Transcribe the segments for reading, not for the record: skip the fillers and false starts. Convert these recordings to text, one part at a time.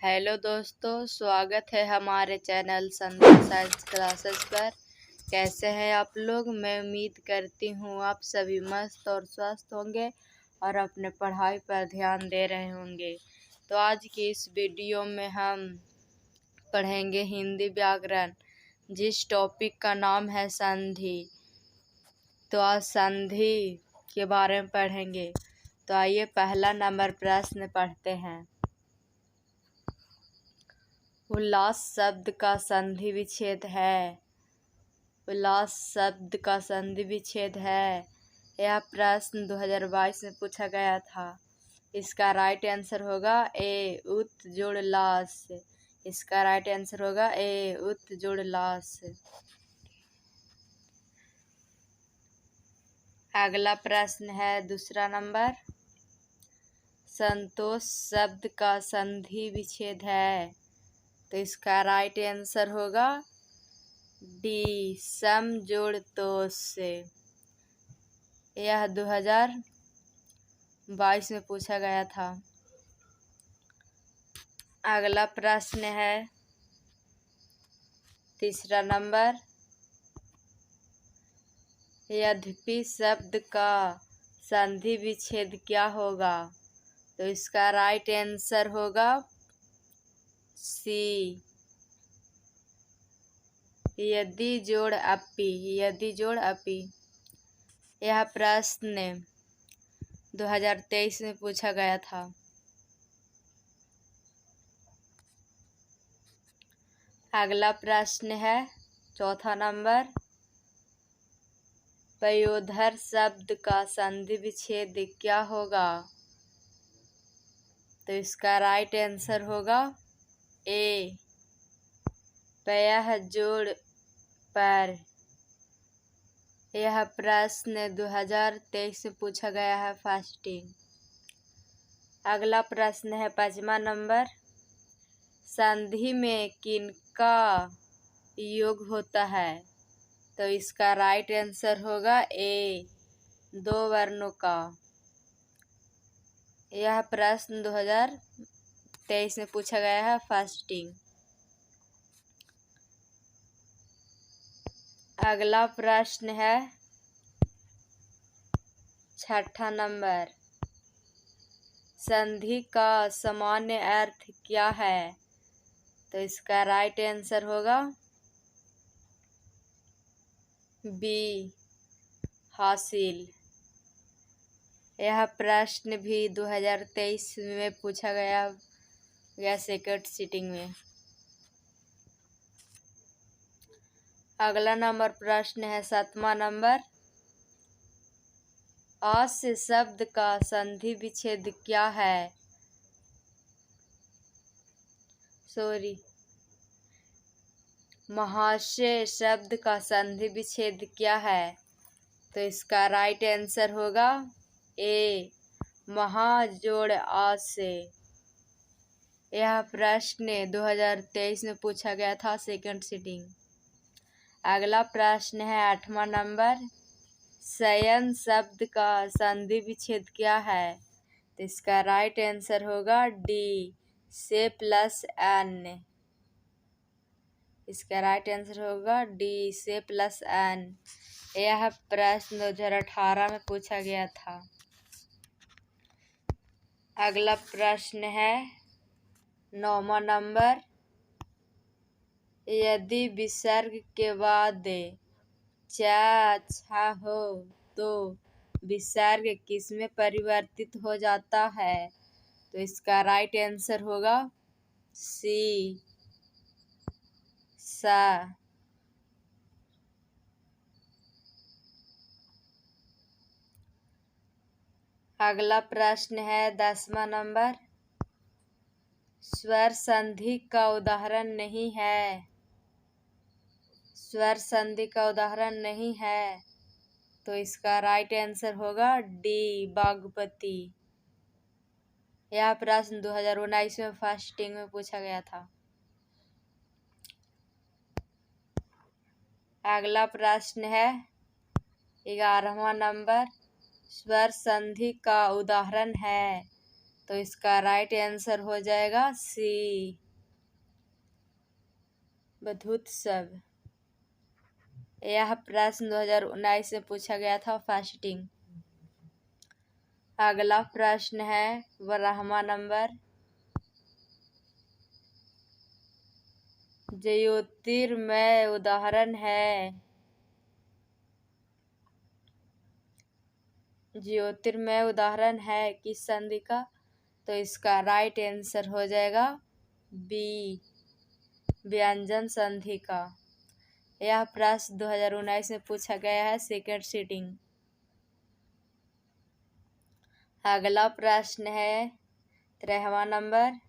Hello दोस्तों, स्वागत है हमारे चैनल संध्या साइंस क्लासेस पर। कैसे हैं आप लोग? मैं उम्मीद करती हूँ आप सभी मस्त और स्वस्थ होंगे और अपने पढ़ाई पर ध्यान दे रहे होंगे। तो आज की इस वीडियो में हम पढ़ेंगे हिंदी व्याकरण, जिस टॉपिक का नाम है संधि। तो आज संधि के बारे में पढ़ेंगे। तो आइए पहला नंबर प्रश्न पढ़ते हैं। उल्लास शब्द का संधि विच्छेद है। उल्लास शब्द का संधि विच्छेद है। यह प्रश्न 2022 में पूछा गया था। इसका राइट आंसर होगा ए उत जोड़ लास। इसका राइट आंसर होगा ए उत जोड़ लास। अगला प्रश्न है दूसरा नंबर। संतोष शब्द का संधि विच्छेद है। तो इसका राइट आंसर होगा डी सम जोड़ तोष से। यह 2022 में पूछा गया था। अगला प्रश्न है तीसरा नंबर। यद्यपि शब्द का संधि विच्छेद क्या होगा? तो इसका राइट आंसर होगा सी यदि जोड़ अपि। यदि जोड़ अपि। यह प्रश्न 2023 में पूछा गया था। अगला प्रश्न है चौथा नंबर। पयोधर शब्द का संधि विच्छेद क्या होगा? तो इसका राइट आंसर होगा ए पयः जोड़ पर। यह प्रश्न 2023 में पूछा गया है फास्टिंग। अगला प्रश्न है पांचवा नंबर। संधि में किनका योग होता है? तो इसका राइट आंसर होगा ए दो वर्णों का। यह प्रश्न 2023 में पूछा गया है फास्टिंग। अगला प्रश्न है छठा नंबर। संधि का सामान्य अर्थ क्या है? तो इसका राइट आंसर होगा बी हासिल। यह प्रश्न भी 2023 में पूछा गया सेकंड सीटिंग में। अगला नंबर प्रश्न है सातवां नंबर। हास्य शब्द का संधि विच्छेद क्या है? महाशय शब्द का संधि विच्छेद क्या है? तो इसका राइट आंसर होगा ए महा जोड़ आसे। यह प्रश्न 2023 में पूछा गया था सेकंड सीटिंग। अगला प्रश्न है आठवां नंबर। शयन शब्द का संधि विच्छेद क्या है? तो इसका राइट आंसर होगा डी से प्लस एन। इसका राइट आंसर होगा डी से प्लस एन। यह प्रश्न 2018 में पूछा गया था। अगला प्रश्न है नौवां नंबर। यदि विसर्ग के बाद छा हो तो विसर्ग किसमें परिवर्तित हो जाता है? तो इसका राइट आंसर होगा सी सा। अगला प्रश्न है 10वां नंबर। स्वर संधि का उदाहरण नहीं है। स्वर संधि का उदाहरण नहीं है। तो इसका राइट आंसर होगा डी बागपति। यह प्रश्न 2019 में फास्टिंग में पूछा गया था। अगला प्रश्न है 11वां नंबर। स्वर संधि का उदाहरण है। तो इसका राइट आंसर हो जाएगा सी, बधूत्सव। यह प्रश्न 2019 में पूछा गया था, फास्टिंग। अगला प्रश्न है 12वां नंबर। ज्योतिर्मय उदाहरण है, ज्योतिर्मय उदाहरण है किस संधि का? तो इसका राइट आंसर हो जाएगा बी, व्यंजन संधि का। यह प्रश्न 2019 में पूछा गया है, सेकंड सीटिंग। अगला प्रश्न है 13वां नंबर।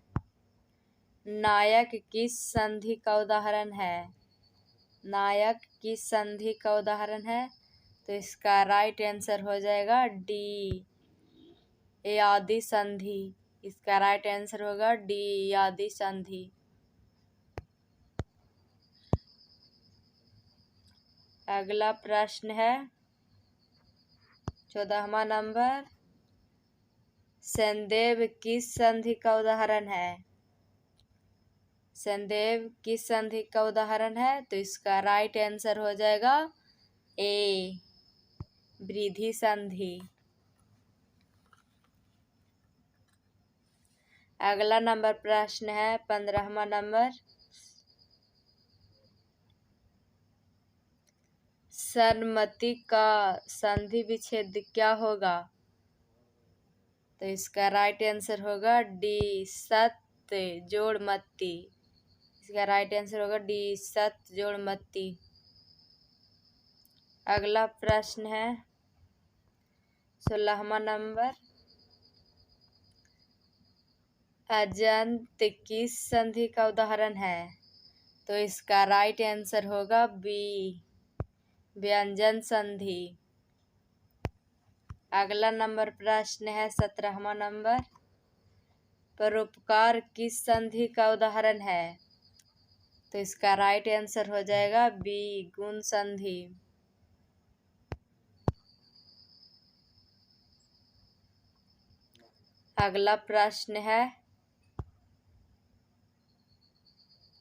नायक किस संधि का उदाहरण है? नायक किस संधि का उदाहरण है? तो इसका राइट आंसर हो जाएगा डी, यादि संधि। इसका राइट आंसर होगा डी, यादि संधि। अगला प्रश्न है 14वां नंबर। संदेव किस संधि का उदाहरण है? संदेव किस संधि का उदाहरण है? तो इसका राइट आंसर हो जाएगा ए, वृद्धि संधि। अगला नंबर प्रश्न है 15वां नंबर। सन्मति का संधि विच्छेद क्या होगा? तो इसका राइट आंसर होगा डी, सत्य जोड़ मत्ती। इसका राइट आंसर होगा डी, सत्य जोड़ मत्ती। अगला प्रश्न है 16वां नंबर। अजंत किस संधि का उदाहरण है? तो इसका राइट आंसर होगा बी, व्यंजन संधि। अगला नंबर प्रश्न है 17वां नंबर। परोपकार किस संधि का उदाहरण है? तो इसका राइट आंसर हो जाएगा बी, गुण संधि। अगला प्रश्न है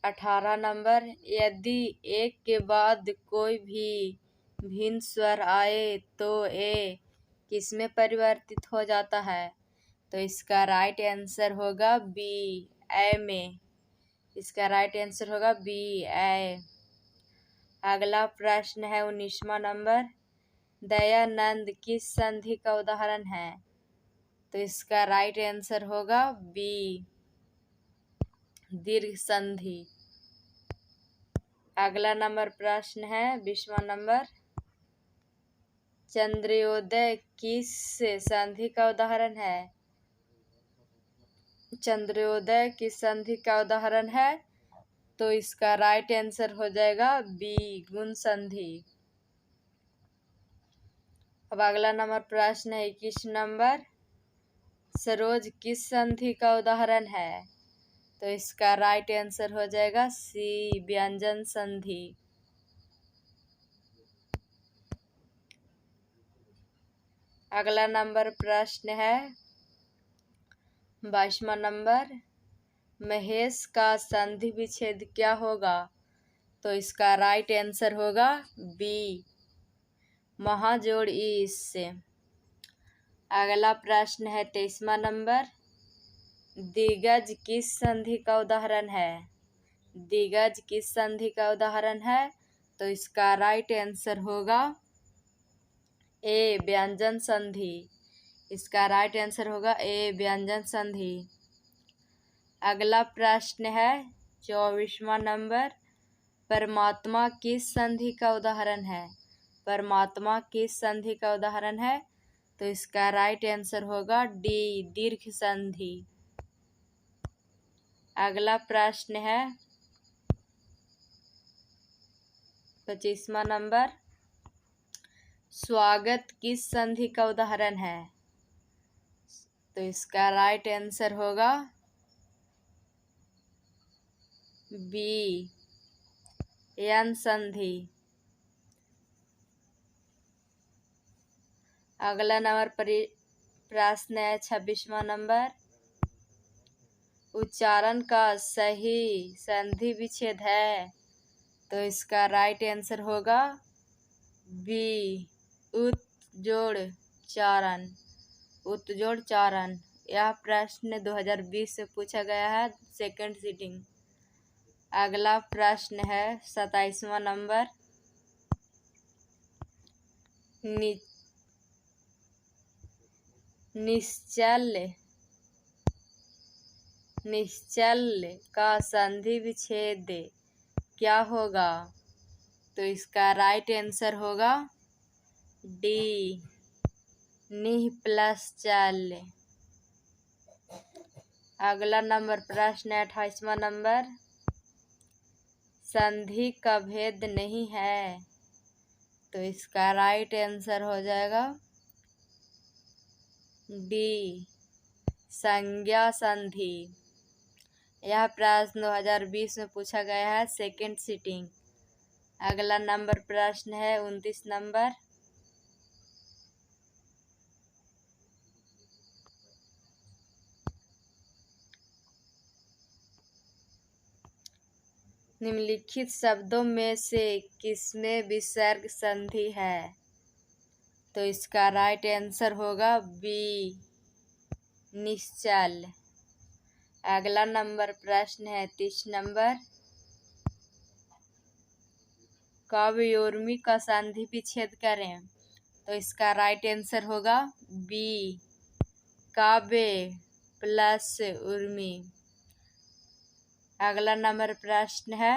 18 नंबर। यदि एक के बाद कोई भी भिन्न स्वर आए तो ए किसमें परिवर्तित हो जाता है? तो इसका राइट आंसर होगा बी, ए में। इसका राइट आंसर होगा बी, ए। अगला प्रश्न है 19वां नंबर। दयानंद किस संधि का उदाहरण है? तो इसका राइट आंसर होगा बी, दीर्घ संधि। अगला नंबर प्रश्न है 20वां नंबर। चंद्रोदय किस संधि का उदाहरण है? चंद्रोदय किस संधि का उदाहरण है? तो इसका राइट आंसर हो जाएगा बी, गुण संधि। अब अगला नंबर प्रश्न है 21 नंबर। सरोज किस संधि का उदाहरण है? तो इसका राइट आंसर हो जाएगा सी, व्यंजन संधि। अगला नंबर प्रश्न है 22वां नंबर। महेश का संधि विच्छेद क्या होगा? तो इसका राइट आंसर होगा बी, महाजोड़ ई से। अगला प्रश्न है 23वां नंबर। दिग्गज किस संधि का उदाहरण है? दिग्गज किस संधि का उदाहरण है? तो इसका राइट आंसर होगा ए, व्यंजन संधि। इसका राइट आंसर होगा ए, व्यंजन संधि। अगला प्रश्न है 24वां नंबर। परमात्मा किस संधि का उदाहरण है? परमात्मा किस संधि का उदाहरण है? तो इसका राइट आंसर होगा डी, दीर्घ संधि। अगला प्रश्न है 25वां नंबर। स्वागत किस संधि का उदाहरण है? तो इसका राइट आंसर होगा बी, यन संधि। अगला नंबर प्रश्न है 26वां नंबर। उच्चारण का सही संधि विच्छेद है, तो इसका राइट आंसर होगा बी, उत जोड़ चारण। उत जोड़ चारण। यह प्रश्न 2020 से पूछा गया है, सेकंड सीटिंग। अगला प्रश्न है 27वां नंबर। निश्चल का संधि विच्छेद क्या होगा? तो इसका राइट आंसर होगा डी, निह प्लस चल। अगला नंबर प्रश्न है 28वां नंबर। संधि का भेद नहीं है, तो इसका राइट आंसर हो जाएगा डी, संज्ञा संधि। यह प्रश्न 2020 में पूछा गया है, सेकंड सीटिंग। अगला नंबर प्रश्न है 29 नंबर। निम्नलिखित शब्दों में से किसमें विसर्ग संधि है? तो इसका राइट आंसर होगा बी, निश्चल। अगला नंबर प्रश्न है 30 नंबर। काव्य उर्मी का संधि विच्छेद करें, तो इसका राइट आंसर होगा बी, काव्य प्लस उर्मी। अगला नंबर प्रश्न है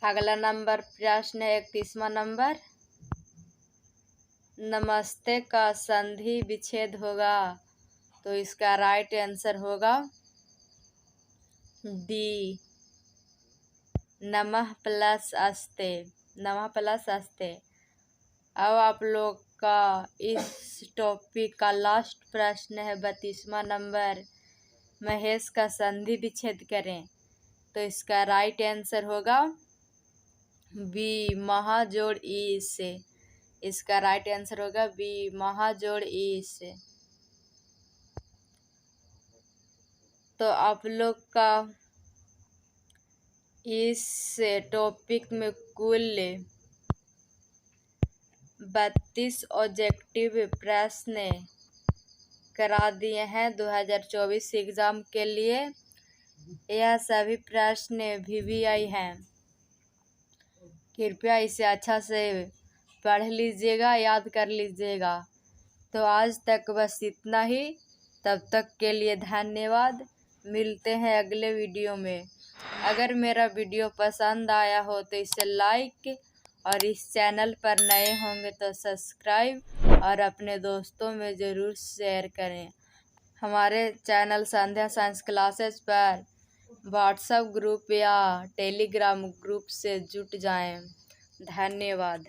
अगला नंबर प्रश्न है 31वां नंबर। नमस्ते का संधि विच्छेद होगा, तो इसका राइट आंसर होगा डी, नमः प्लस अस्ते। नमः प्लस अस्ते। अब आप लोग का इस टॉपिक का लास्ट प्रश्न है 32वां नंबर। महेश का संधि विच्छेद करें, तो इसका राइट आंसर होगा बी, महाजोड़ ई से। इसका राइट आंसर होगा बी, महाजोड़ ई से। तो आप लोग का इस टॉपिक में कुल 32 ऑब्जेक्टिव प्रश्न करा दिए हैं 2024 एग्जाम के लिए। यह सभी प्रश्न VVI हैं। कृपया इसे अच्छा से पढ़ लीजिएगा, याद कर लीजिएगा। तो आज तक बस इतना ही। तब तक के लिए धन्यवाद। मिलते हैं अगले वीडियो में। अगर मेरा वीडियो पसंद आया हो तो इसे लाइक, और इस चैनल पर नए होंगे तो सब्सक्राइब और अपने दोस्तों में ज़रूर शेयर करें। हमारे चैनल संध्या साइंस क्लासेस पर व्हाट्सएप ग्रुप या टेलीग्राम ग्रुप से जुट जाएं। धन्यवाद।